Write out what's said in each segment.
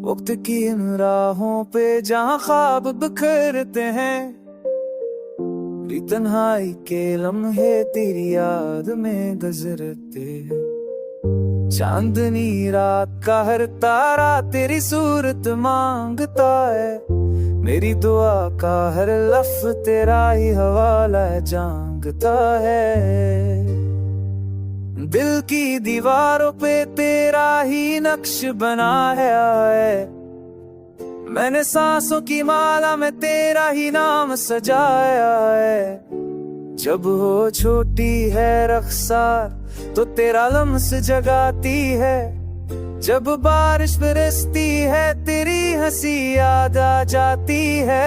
वक्त की इन राहों पे जहाँ ख्वाब बिखरते हैं, तन्हाई के लम्हे तेरी याद में गुजरते हैं। चांदनी रात का हर तारा तेरी सूरत मांगता है, मेरी दुआ का हर लफ्ज़ तेरा ही हवाला जांगता है। दिल की दीवारों पे तेरा ही नक्श बना है, मैंने सांसों की माला में तेरा ही नाम सजाया है। जब हो छोटी है रख्सार तो तेरा लम्स जगाती है, जब बारिश बरसती है तेरी हंसी याद आ जाती है।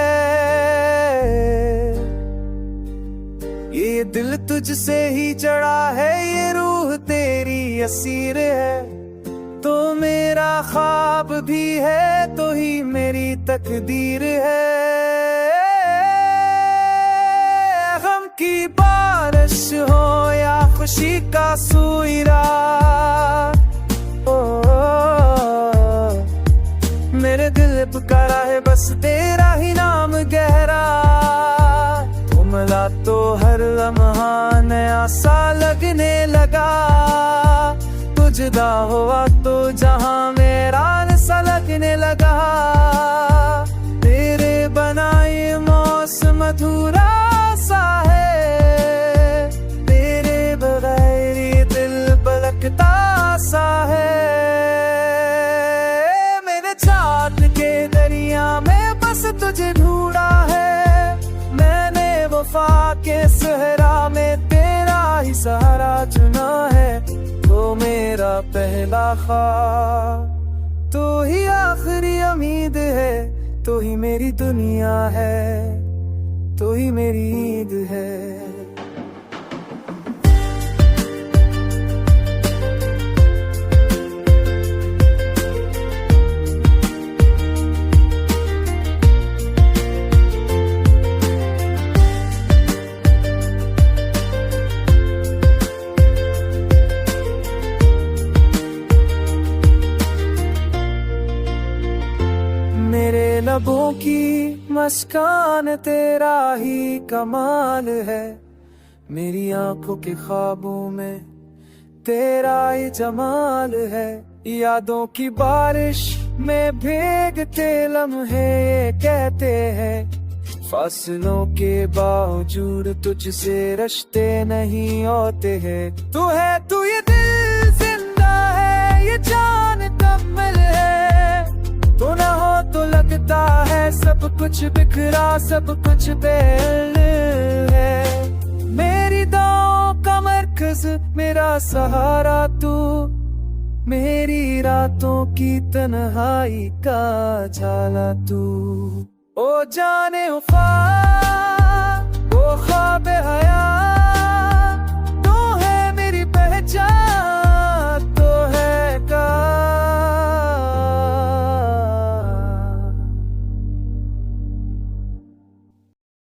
ये दिल तुझसे ही चढ़ा है, ये रूह तेरी असीर है, तो मेरा ख्वाब भी है तो ही मेरी तकदीर है। गम की बारिश हो या खुशी का सूइरा, मेरे दिल पुकारा है बस तेरा ही नाम गहरा। तुमला तो हर लम्हा नया सा लगने लगा, जुदा हुआ तो जहां मेरा सा लगने लगा। तेरे बनाए मौसम अधूरा सा है, तेरे बगैर ये दिल बलकता सा है। मेरे चाँद के दरिया में बस तुझे ढूंढा है, मैंने वफा के सहरा में तेरा ही सहारा चुना है। तो मेरा पहला ख्वाब तो ही आखिरी उम्मीद है, तो ही मेरी दुनिया है, तो ही मेरी ईद है। मेरे लबों की मुस्कान तेरा ही कमाल है, मेरी आंखों के ख्वाबों में तेरा ही जमाल है। यादों की बारिश में भीगते लम्हे ये कहते हैं, फासलों के बावजूद तुझसे रिश्ते नहीं होते हैं। तू है तू ये दिल जिंदा है, ये जान कमल है, तू ना हो तो लगता है सब कुछ बिखरा, सब कुछ बेल है। मेरी दांव का मरकज मेरा सहारा तू, मेरी रातों की तन्हाई का झाला तू। ओ जाने वफा वो ख्वाब हया, तू है मेरी पहचान।